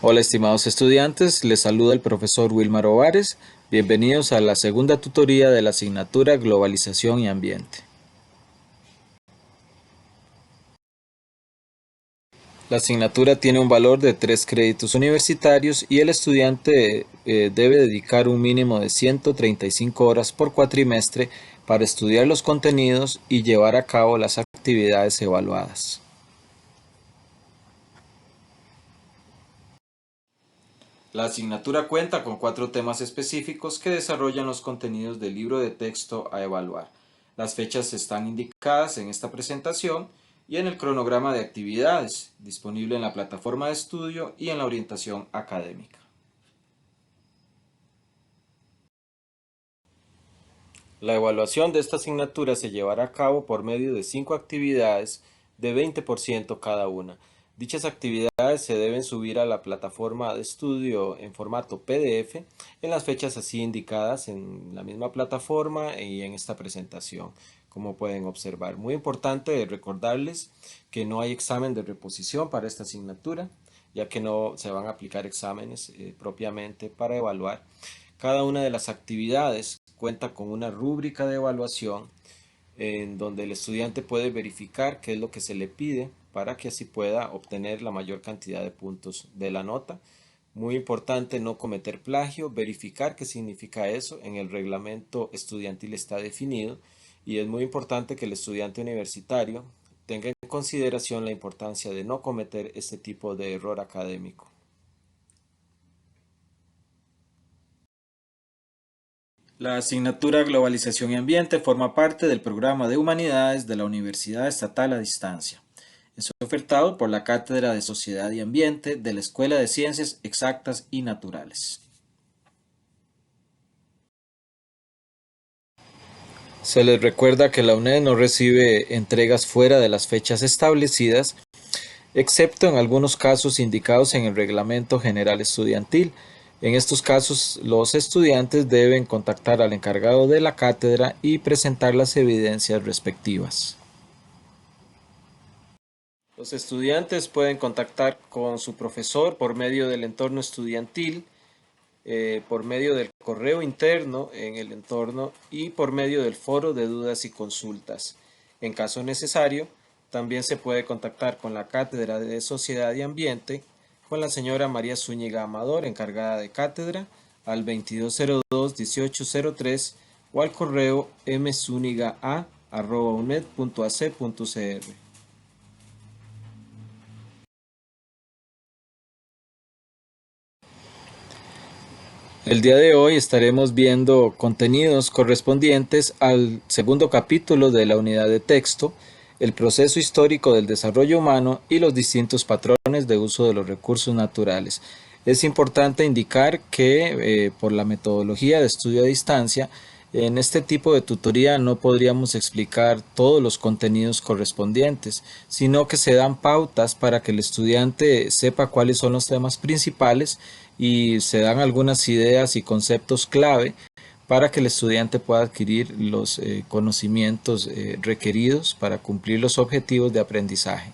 Hola estimados estudiantes, les saluda el profesor Wilmar Ovares. Bienvenidos a la segunda tutoría de la asignatura Globalización y Ambiente. La asignatura tiene un valor de 3 créditos universitarios y el estudiante debe dedicar un mínimo de 135 horas por cuatrimestre para estudiar los contenidos y llevar a cabo las actividades evaluadas. La asignatura cuenta con 4 temas específicos que desarrollan los contenidos del libro de texto a evaluar. Las fechas están indicadas en esta presentación y en el cronograma de actividades, disponible en la plataforma de estudio y en la orientación académica. La evaluación de esta asignatura se llevará a cabo por medio de 5 actividades de 20% cada una. Dichas actividades se deben subir a la plataforma de estudio en formato PDF en las fechas así indicadas en la misma plataforma y en esta presentación, como pueden observar. Muy importante recordarles que no hay examen de reposición para esta asignatura, ya que no se van a aplicar exámenes propiamente para evaluar. Cada una de las actividades cuenta con una rúbrica de evaluación en donde el estudiante puede verificar qué es lo que se le pide para que así pueda obtener la mayor cantidad de puntos de la nota. Muy importante no cometer plagio, verificar qué significa eso. En el reglamento estudiantil está definido y es muy importante que el estudiante universitario tenga en consideración la importancia de no cometer este tipo de error académico. La asignatura Globalización y Ambiente forma parte del programa de Humanidades de la Universidad Estatal a Distancia. Es ofertado por la Cátedra de Sociedad y Ambiente de la Escuela de Ciencias Exactas y Naturales. Se les recuerda que la UNED no recibe entregas fuera de las fechas establecidas, excepto en algunos casos indicados en el Reglamento General Estudiantil. En estos casos, los estudiantes deben contactar al encargado de la cátedra y presentar las evidencias respectivas. Los estudiantes pueden contactar con su profesor por medio del entorno estudiantil, por medio del correo interno en el entorno y por medio del foro de dudas y consultas. En caso necesario, también se puede contactar con la Cátedra de Sociedad y Ambiente, con la señora María Zúñiga Amador, encargada de cátedra, al 2202-1803 o al correo mzunigaa@uned.ac.cr. El día de hoy estaremos viendo contenidos correspondientes al segundo capítulo de la unidad de texto, el proceso histórico del desarrollo humano y los distintos patrones de uso de los recursos naturales. Es importante indicar que por la metodología de estudio a distancia, en este tipo de tutoría no podríamos explicar todos los contenidos correspondientes, sino que se dan pautas para que el estudiante sepa cuáles son los temas principales y se dan algunas ideas y conceptos clave para que el estudiante pueda adquirir los conocimientos requeridos para cumplir los objetivos de aprendizaje.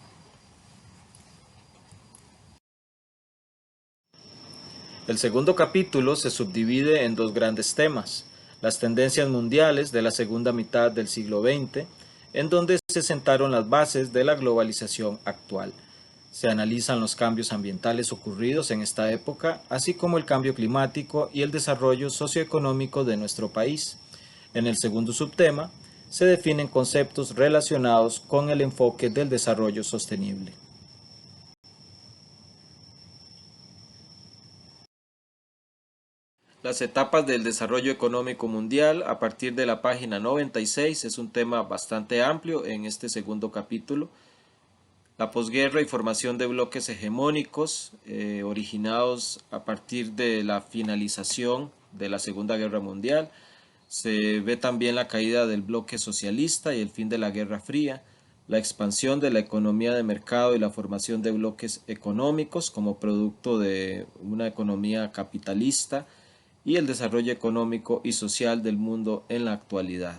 El segundo capítulo se subdivide en 2 grandes temas: las tendencias mundiales de la segunda mitad del siglo XX, en donde se sentaron las bases de la globalización actual. Se analizan los cambios ambientales ocurridos en esta época, así como el cambio climático y el desarrollo socioeconómico de nuestro país. En el segundo subtema, se definen conceptos relacionados con el enfoque del desarrollo sostenible. Las etapas del desarrollo económico mundial a partir de la página 96 es un tema bastante amplio en este segundo capítulo. La posguerra y formación de bloques hegemónicos originados a partir de la finalización de la Segunda Guerra Mundial. Se ve también la caída del bloque socialista y el fin de la Guerra Fría, la expansión de la economía de mercado y la formación de bloques económicos como producto de una economía capitalista y el desarrollo económico y social del mundo en la actualidad.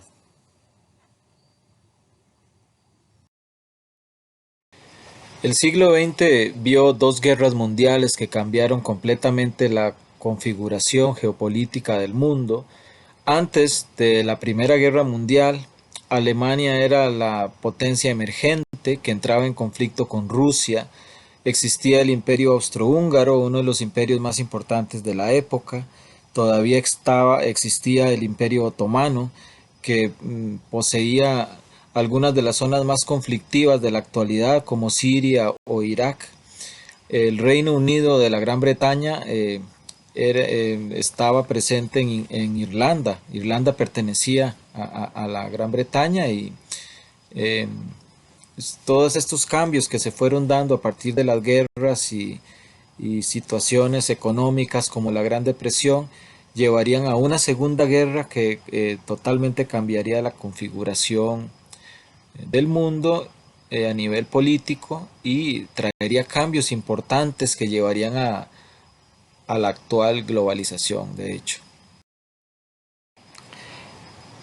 El siglo XX vio dos guerras mundiales que cambiaron completamente la configuración geopolítica del mundo. Antes de la Primera Guerra Mundial, Alemania era la potencia emergente que entraba en conflicto con Rusia. Existía el Imperio Austrohúngaro, uno de los imperios más importantes de la época. Todavía existía el Imperio Otomano, que poseía algunas de las zonas más conflictivas de la actualidad, como Siria o Irak. El Reino Unido de la Gran Bretaña estaba presente en Irlanda. Irlanda pertenecía a la Gran Bretaña y eh, todos estos cambios que se fueron dando a partir de las guerras y situaciones económicas como la Gran Depresión llevarían a una segunda guerra que totalmente cambiaría la configuración del mundo a nivel político y traería cambios importantes que llevarían a la actual globalización, de hecho.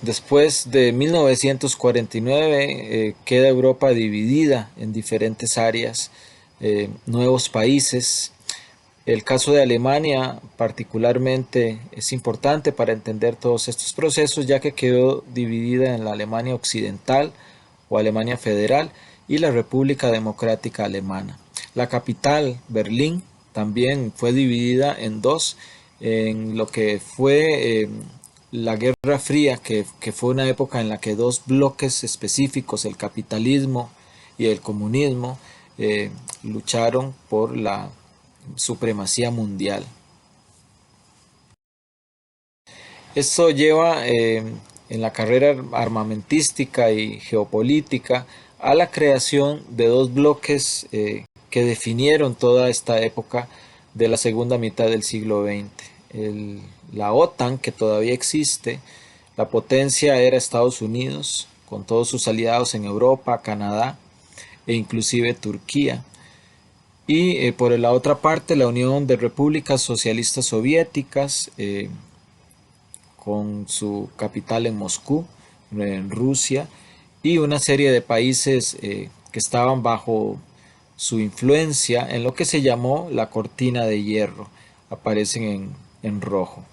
Después de 1949 queda Europa dividida en diferentes áreas, nuevos países. El caso de Alemania particularmente es importante para entender todos estos procesos, ya que quedó dividida en la Alemania Occidental o Alemania Federal y la República Democrática Alemana. La capital, Berlín, también fue dividida en dos, en lo que fue la Guerra Fría, que fue una época en la que dos bloques específicos, el capitalismo y el comunismo, lucharon por la supremacía mundial. Esto lleva en la carrera armamentística y geopolítica a la creación de dos bloques que definieron toda esta época de la segunda mitad del siglo XX. La OTAN, que todavía existe, la potencia era Estados Unidos, con todos sus aliados en Europa, Canadá e inclusive Turquía. Y por la otra parte, la Unión de Repúblicas Socialistas Soviéticas, con su capital en Moscú, en Rusia, y una serie de países que estaban bajo su influencia en lo que se llamó la cortina de hierro. Aparecen en rojo.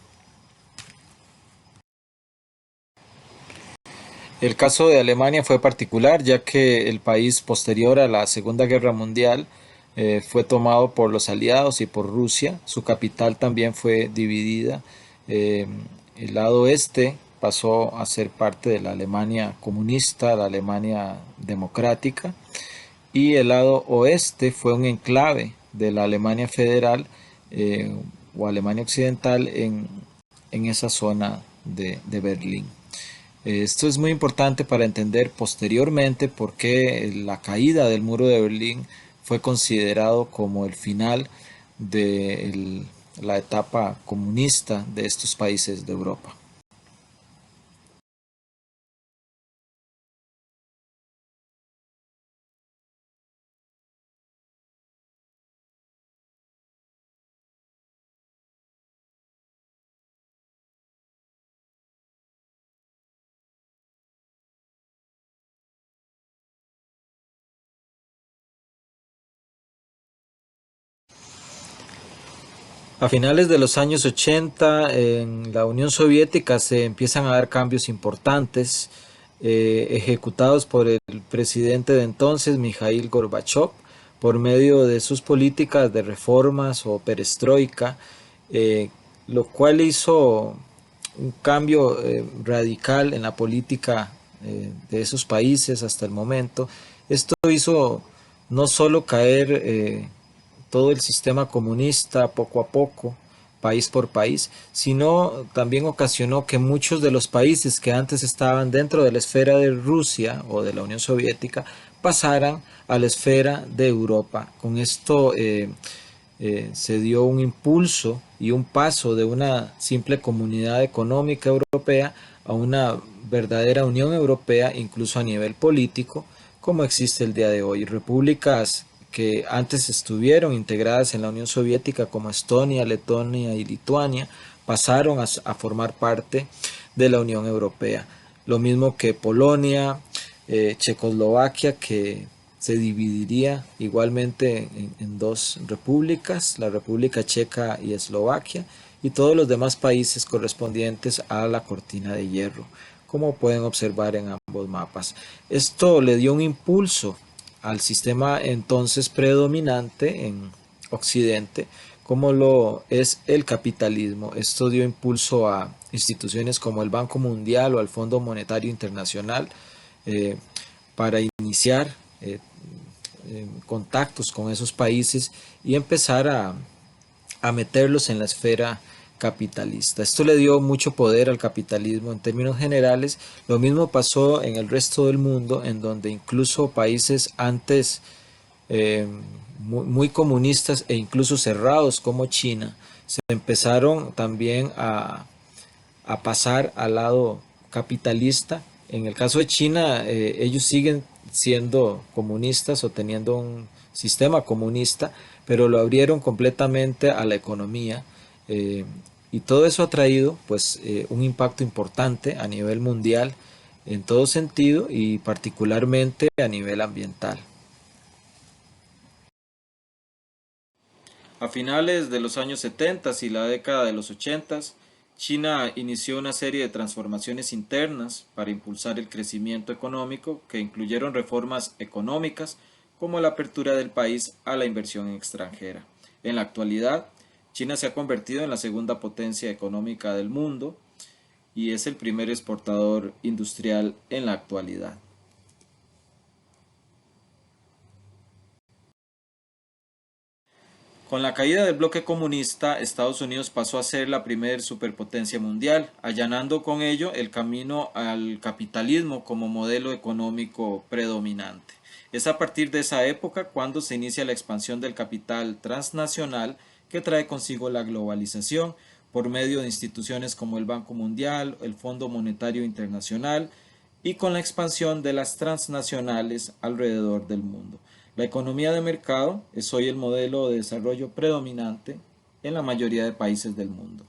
El caso de Alemania fue particular, ya que el país posterior a la Segunda Guerra Mundial fue tomado por los aliados y por Rusia. Su capital también fue dividida. Eh, el lado este pasó a ser parte de la Alemania comunista, la Alemania democrática, y el lado oeste fue un enclave de la Alemania federal o Alemania occidental en esa zona de Berlín. Esto es muy importante para entender posteriormente por qué la caída del muro de Berlín fue considerado como el final de la etapa comunista de estos países de Europa. A finales de los años 80 en la Unión Soviética se empiezan a dar cambios importantes ejecutados por el presidente de entonces, Mikhail Gorbachev, por medio de sus políticas de reformas o perestroika, eh, lo cual hizo un cambio radical en la política de esos países hasta el momento. Esto hizo no solo caer todo el sistema comunista poco a poco, país por país, sino también ocasionó que muchos de los países que antes estaban dentro de la esfera de Rusia o de la Unión Soviética pasaran a la esfera de Europa. Con esto se dio un impulso y un paso de una simple comunidad económica europea a una verdadera Unión Europea, incluso a nivel político, como existe el día de hoy. Repúblicas que antes estuvieron integradas en la Unión Soviética como Estonia, Letonia y Lituania pasaron a formar parte de la Unión Europea. Lo mismo que Polonia, Checoslovaquia, que se dividiría igualmente en dos repúblicas, la República Checa y Eslovaquia, y todos los demás países correspondientes a la cortina de hierro, como pueden observar en ambos mapas. Esto le dio un impulso al sistema entonces predominante en Occidente, como lo es el capitalismo. Esto dio impulso a instituciones como el Banco Mundial o al Fondo Monetario Internacional eh, para iniciar contactos con esos países y empezar a meterlos en la esfera capitalista. Esto le dio mucho poder al capitalismo en términos generales. Lo mismo pasó en el resto del mundo, en donde incluso países antes eh, muy comunistas e incluso cerrados como China, se empezaron también a pasar al lado capitalista. En el caso de China, ellos siguen siendo comunistas o teniendo un sistema comunista, pero lo abrieron completamente a la economía. Y todo eso ha traído pues un impacto importante a nivel mundial en todo sentido y particularmente a nivel ambiental. A finales de los años 70 y la década de los 80, China inició una serie de transformaciones internas para impulsar el crecimiento económico que incluyeron reformas económicas como la apertura del país a la inversión extranjera. En la actualidad, China se ha convertido en la segunda potencia económica del mundo y es el primer exportador industrial en la actualidad. Con la caída del bloque comunista, Estados Unidos pasó a ser la primer superpotencia mundial, allanando con ello el camino al capitalismo como modelo económico predominante. Es a partir de esa época cuando se inicia la expansión del capital transnacional que trae consigo la globalización por medio de instituciones como el Banco Mundial, el Fondo Monetario Internacional y con la expansión de las transnacionales alrededor del mundo. La economía de mercado es hoy el modelo de desarrollo predominante en la mayoría de países del mundo.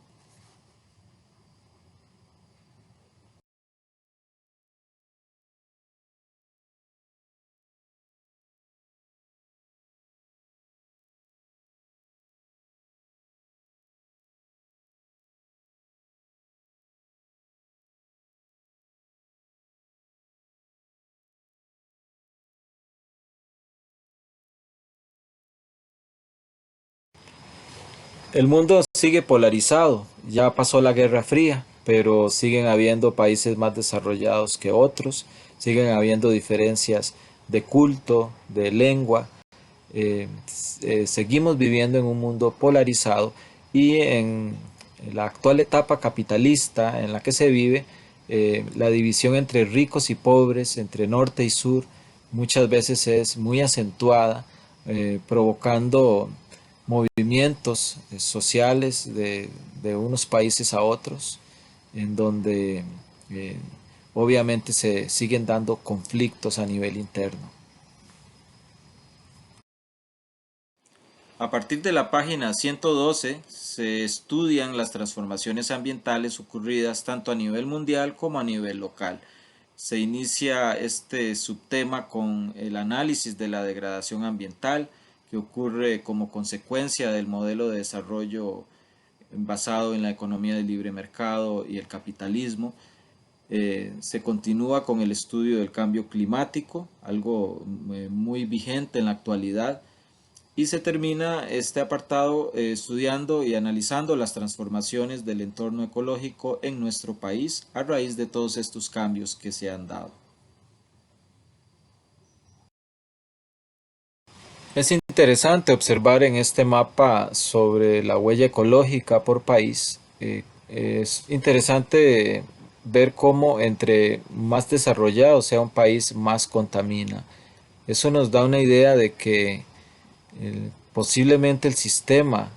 El mundo sigue polarizado, ya pasó la Guerra Fría, pero siguen habiendo países más desarrollados que otros, siguen habiendo diferencias de culto, de lengua, eh, seguimos viviendo en un mundo polarizado y en la actual etapa capitalista en la que se vive, la división entre ricos y pobres, entre norte y sur, muchas veces es muy acentuada, provocando movimientos sociales de unos países a otros, en donde eh, obviamente se siguen dando conflictos a nivel interno. A partir de la página 112 se estudian las transformaciones ambientales ocurridas tanto a nivel mundial como a nivel local. Se inicia este subtema con el análisis de la degradación ambiental que ocurre como consecuencia del modelo de desarrollo basado en la economía del libre mercado y el capitalismo. Se continúa con el estudio del cambio climático, algo muy vigente en la actualidad, y se termina este apartado estudiando y analizando las transformaciones del entorno ecológico en nuestro país a raíz de todos estos cambios que se han dado. Es interesante observar en este mapa sobre la huella ecológica por país. Es interesante ver cómo entre más desarrollado sea un país, más contamina. Eso nos da una idea de que posiblemente el sistema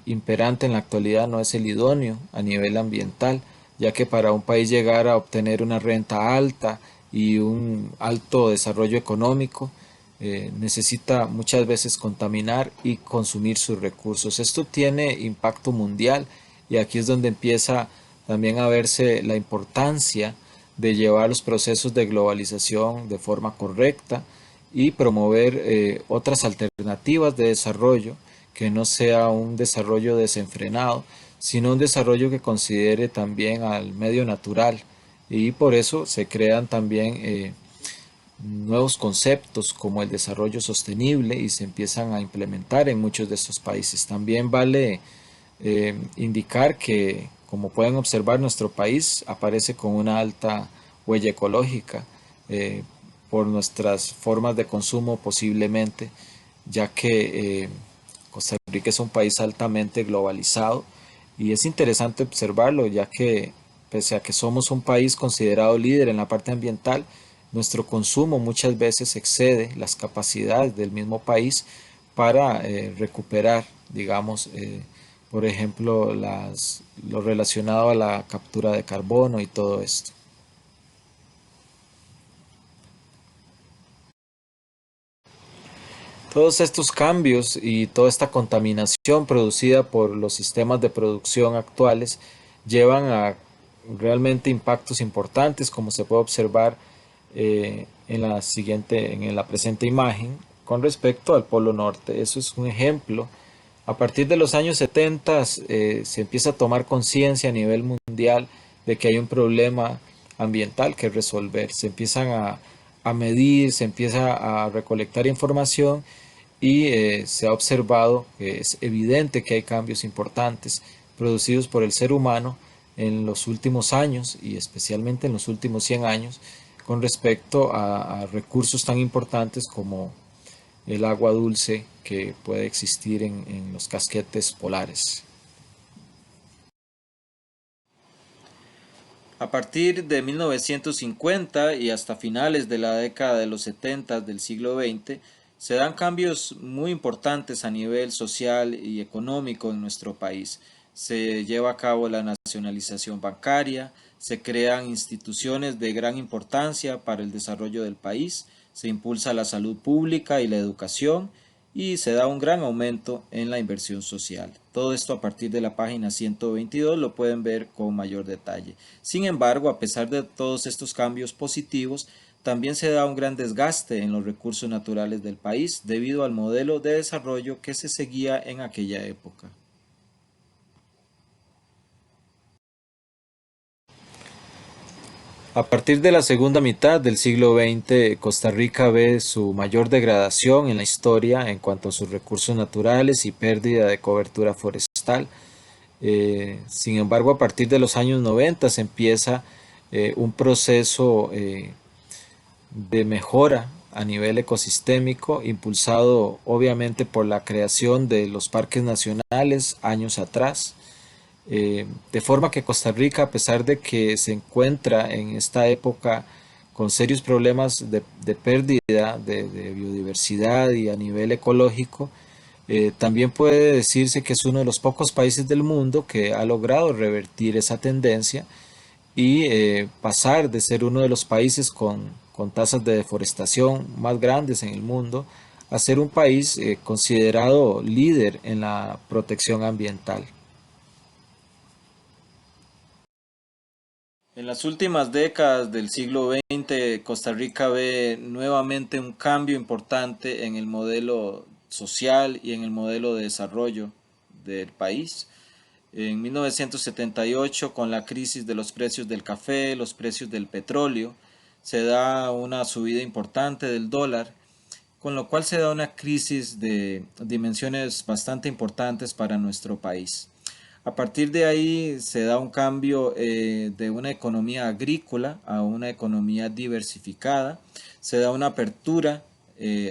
imperante en la actualidad no es el idóneo a nivel ambiental, ya que para un país llegar a obtener una renta alta y un alto desarrollo económico, necesita muchas veces contaminar y consumir sus recursos. Esto tiene impacto mundial y aquí es donde empieza también a verse la importancia de llevar los procesos de globalización de forma correcta y promover otras alternativas de desarrollo que no sea un desarrollo desenfrenado, sino un desarrollo que considere también al medio natural. Y por eso se crean también nuevos conceptos como el desarrollo sostenible y se empiezan a implementar en muchos de estos países. También vale indicar que, como pueden observar, nuestro país aparece con una alta huella ecológica eh, por nuestras formas de consumo posiblemente, ya que Costa Rica es un país altamente globalizado y es interesante observarlo, ya que pese a que somos un país considerado líder en la parte ambiental, nuestro consumo muchas veces excede las capacidades del mismo país para recuperar, digamos, por ejemplo, lo relacionado a la captura de carbono y todo esto. Todos estos cambios y toda esta contaminación producida por los sistemas de producción actuales llevan a realmente impactos importantes, como se puede observar en la presente imagen, con respecto al Polo Norte. Eso es un ejemplo. A partir de los años 70 se empieza a tomar conciencia a nivel mundial de que hay un problema ambiental que resolver. Se empiezan a medir, se empieza a recolectar información y se ha observado que es evidente que hay cambios importantes producidos por el ser humano en los últimos años y especialmente en los últimos 100 años con respecto a recursos tan importantes como el agua dulce que puede existir en los casquetes polares. A partir de 1950 y hasta finales de la década de los 70 del siglo XX, se dan cambios muy importantes a nivel social y económico en nuestro país. Se lleva a cabo la nacionalización bancaria, se crean instituciones de gran importancia para el desarrollo del país, se impulsa la salud pública y la educación y se da un gran aumento en la inversión social. Todo esto a partir de la página 122 lo pueden ver con mayor detalle. Sin embargo, a pesar de todos estos cambios positivos, también se da un gran desgaste en los recursos naturales del país debido al modelo de desarrollo que se seguía en aquella época. A partir de la segunda mitad del siglo XX, Costa Rica ve su mayor degradación en la historia en cuanto a sus recursos naturales y pérdida de cobertura forestal. Sin embargo, a partir de los años 90 se empieza un proceso de mejora a nivel ecosistémico, impulsado obviamente por la creación de los parques nacionales años atrás, de forma que Costa Rica, a pesar de que se encuentra en esta época con serios problemas de pérdida de biodiversidad y a nivel ecológico, también puede decirse que es uno de los pocos países del mundo que ha logrado revertir esa tendencia y pasar de ser uno de los países con tasas de deforestación más grandes en el mundo a ser un país considerado líder en la protección ambiental. En las últimas décadas del siglo XX, Costa Rica ve nuevamente un cambio importante en el modelo social y en el modelo de desarrollo del país. En 1978, con la crisis de los precios del café, los precios del petróleo, se da una subida importante del dólar, con lo cual se da una crisis de dimensiones bastante importantes para nuestro país. A partir de ahí se da un cambio de una economía agrícola a una economía diversificada, se da una apertura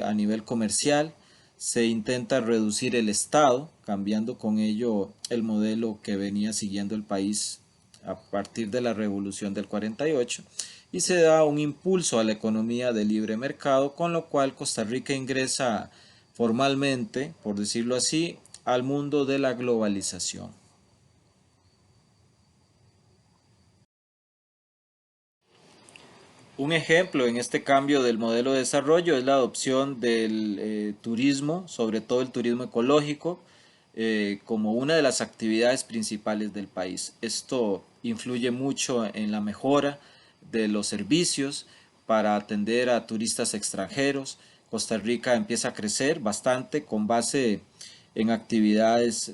a nivel comercial, se intenta reducir el Estado, cambiando con ello el modelo que venía siguiendo el país a partir de la revolución del 48 y se da un impulso a la economía de libre mercado, con lo cual Costa Rica ingresa formalmente, por decirlo así, al mundo de la globalización. Un ejemplo en este cambio del modelo de desarrollo es la adopción del turismo, sobre todo el turismo ecológico, como una de las actividades principales del país. Esto influye mucho en la mejora de los servicios para atender a turistas extranjeros, Costa Rica empieza a crecer bastante con base en actividades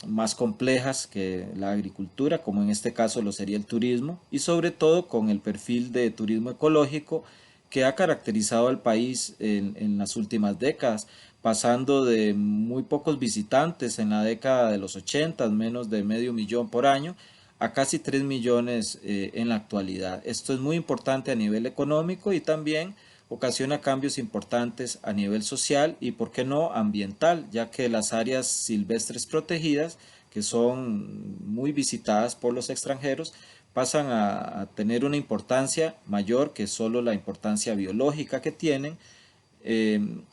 más complejas que la agricultura, como en este caso lo sería el turismo, y sobre todo con el perfil de turismo ecológico que ha caracterizado al país en las últimas décadas, pasando de muy pocos visitantes en la década de los 80, menos de medio millón por año, a casi 3 millones en la actualidad. Esto es muy importante a nivel económico y también ocasiona cambios importantes a nivel social y, por qué no, ambiental, ya que las áreas silvestres protegidas, que son muy visitadas por los extranjeros, pasan a tener una importancia mayor que solo la importancia biológica que tienen,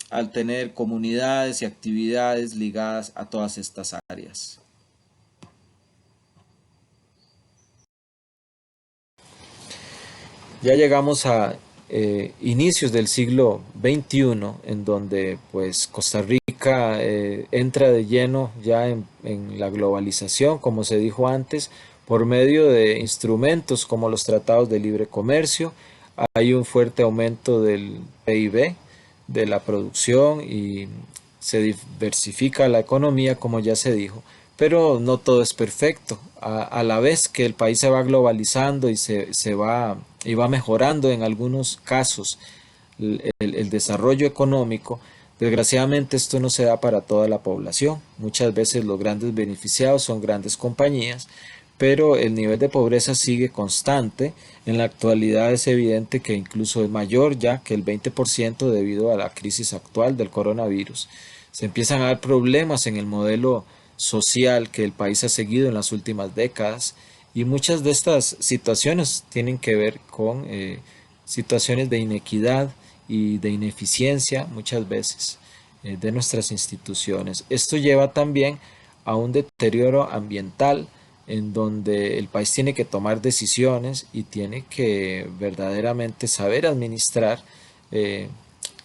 al tener comunidades y actividades ligadas a todas estas áreas. Ya llegamos a inicios del siglo XXI, en donde pues Costa Rica entra de lleno ya en la globalización, como se dijo antes, por medio de instrumentos como los tratados de libre comercio. Hay un fuerte aumento del PIB, de la producción, y se diversifica la economía, como ya se dijo, pero no todo es perfecto. A la vez que el país se va globalizando y va mejorando en algunos casos el desarrollo económico, desgraciadamente esto no se da para toda la población. Muchas veces los grandes beneficiados son grandes compañías, pero el nivel de pobreza sigue constante. En la actualidad es evidente que incluso es mayor ya que el 20% debido a la crisis actual del coronavirus. Se empiezan a dar problemas en el modelo social que el país ha seguido en las últimas décadas, y muchas de estas situaciones tienen que ver con situaciones de inequidad y de ineficiencia muchas veces de nuestras instituciones. Esto lleva también a un deterioro ambiental, en donde el país tiene que tomar decisiones y tiene que verdaderamente saber administrar eh,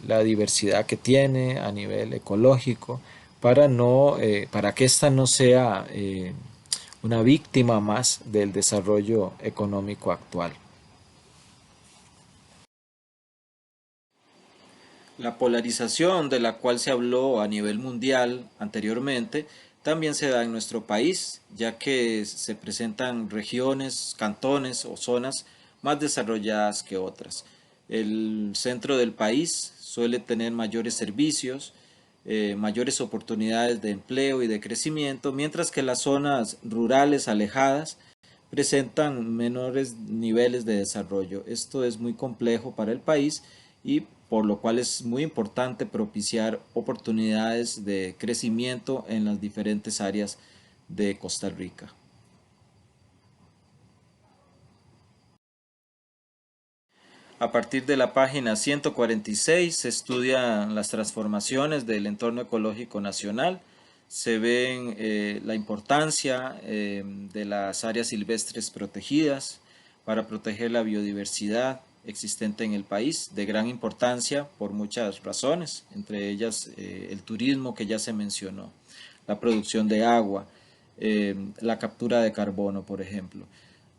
la diversidad que tiene a nivel ecológico, para que ésta no sea una víctima más del desarrollo económico actual. La polarización de la cual se habló a nivel mundial anteriormente también se da en nuestro país, ya que se presentan regiones, cantones o zonas más desarrolladas que otras. El centro del país suele tener mayores servicios, mayores oportunidades de empleo y de crecimiento, mientras que las zonas rurales alejadas presentan menores niveles de desarrollo. Esto es muy complejo para el país, y por lo cual es muy importante propiciar oportunidades de crecimiento en las diferentes áreas de Costa Rica. A partir de la página 146 se estudian las transformaciones del entorno ecológico nacional, se ven la importancia de las áreas silvestres protegidas para proteger la biodiversidad existente en el país, de gran importancia por muchas razones, entre ellas el turismo que ya se mencionó, la producción de agua, la captura de carbono, por ejemplo.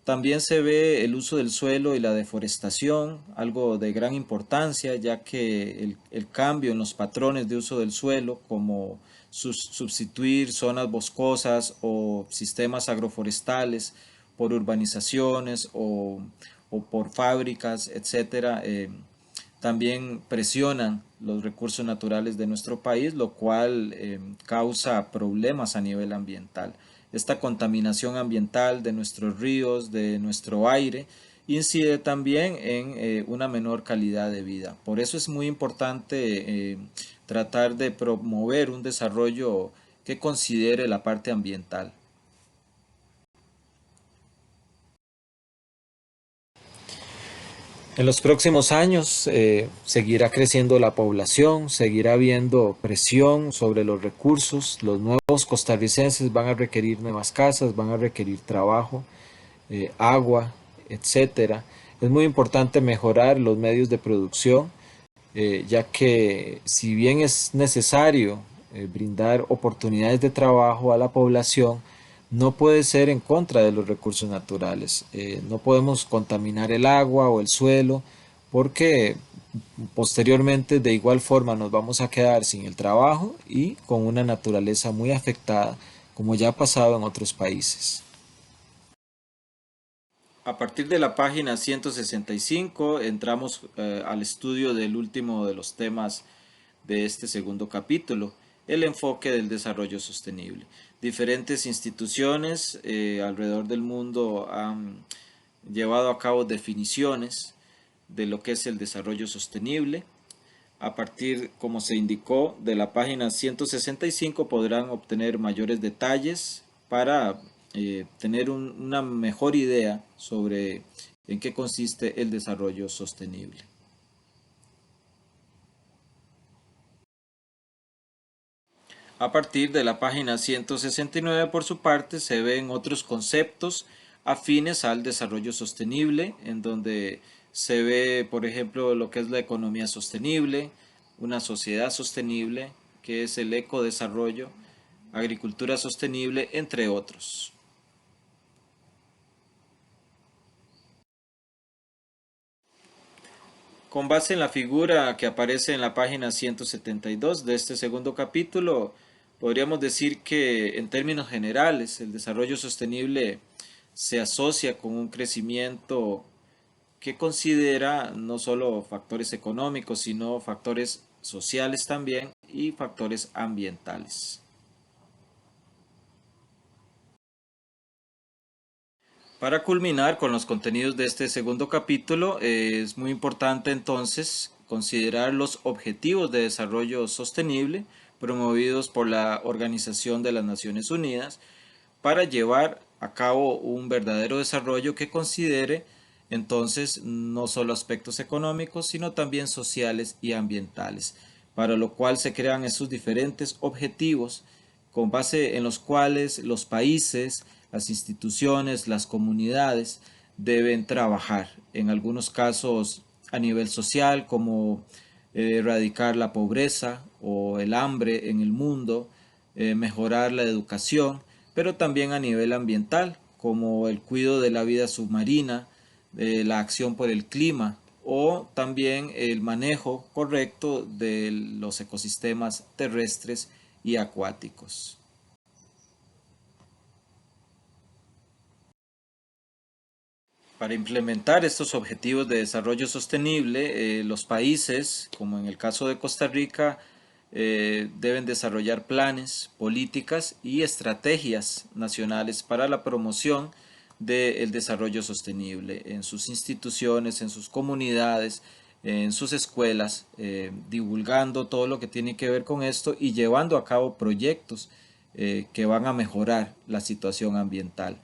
También se ve el uso del suelo y la deforestación, algo de gran importancia, ya que el cambio en los patrones de uso del suelo, como sustituir zonas boscosas o sistemas agroforestales por urbanizaciones o por fábricas, etcétera, también presionan los recursos naturales de nuestro país, lo cual causa problemas a nivel ambiental. Esta contaminación ambiental de nuestros ríos, de nuestro aire, incide también en una menor calidad de vida. Por eso es muy importante tratar de promover un desarrollo que considere la parte ambiental. En los próximos años seguirá creciendo la población, seguirá habiendo presión sobre los recursos, los nuevos costarricenses van a requerir nuevas casas, van a requerir trabajo, agua, etcétera. Es muy importante mejorar los medios de producción, ya que si bien es necesario brindar oportunidades de trabajo a la población, no puede ser en contra de los recursos naturales. No podemos contaminar el agua o el suelo porque posteriormente de igual forma nos vamos a quedar sin el trabajo y con una naturaleza muy afectada, como ya ha pasado en otros países. A partir de la página 165 entramos al estudio del último de los temas de este segundo capítulo, el enfoque del desarrollo sostenible. Diferentes instituciones alrededor del mundo han llevado a cabo definiciones de lo que es el desarrollo sostenible. A partir, como se indicó, de la página 165 podrán obtener mayores detalles para tener una mejor idea sobre en qué consiste el desarrollo sostenible. A partir de la página 169, por su parte, se ven otros conceptos afines al desarrollo sostenible, en donde se ve, por ejemplo, lo que es la economía sostenible, una sociedad sostenible, que es el ecodesarrollo, agricultura sostenible, entre otros. Con base en la figura que aparece en la página 172 de este segundo capítulo, podríamos decir que en términos generales el desarrollo sostenible se asocia con un crecimiento que considera no solo factores económicos, sino factores sociales también y factores ambientales. Para culminar con los contenidos de este segundo capítulo, es muy importante entonces considerar los objetivos de desarrollo sostenible promovidos por la Organización de las Naciones Unidas para llevar a cabo un verdadero desarrollo que considere entonces no solo aspectos económicos, sino también sociales y ambientales, para lo cual se crean esos diferentes objetivos con base en los cuales los países, las instituciones, las comunidades deben trabajar. En algunos casos a nivel social, como erradicar la pobreza o el hambre en el mundo, mejorar la educación, pero también a nivel ambiental, como el cuidado de la vida submarina, la acción por el clima o también el manejo correcto de los ecosistemas terrestres y acuáticos. Para implementar estos objetivos de desarrollo sostenible, los países, como en el caso de Costa Rica, deben desarrollar planes, políticas y estrategias nacionales para la promoción del desarrollo sostenible en sus instituciones, en sus comunidades, en sus escuelas, divulgando todo lo que tiene que ver con esto y llevando a cabo proyectos que van a mejorar la situación ambiental.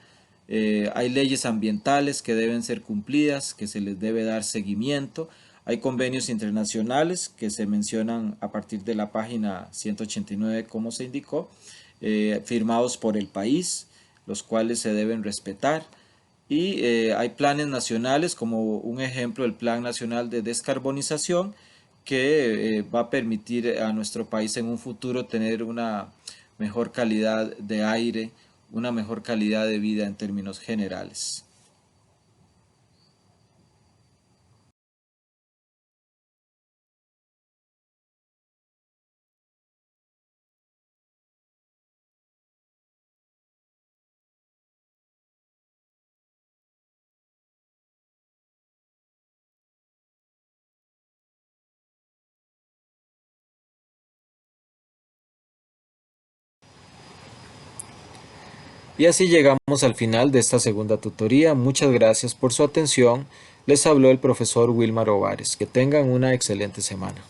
Hay leyes ambientales que deben ser cumplidas, que se les debe dar seguimiento. Hay convenios internacionales que se mencionan a partir de la página 189, como se indicó, firmados por el país, los cuales se deben respetar. Y hay planes nacionales, como un ejemplo el Plan Nacional de Descarbonización, que va a permitir a nuestro país en un futuro tener una mejor calidad de aire, una mejor calidad de vida en términos generales. Y así llegamos al final de esta segunda tutoría. Muchas gracias por su atención. Les habló el profesor Wilmar Ovares. Que tengan una excelente semana.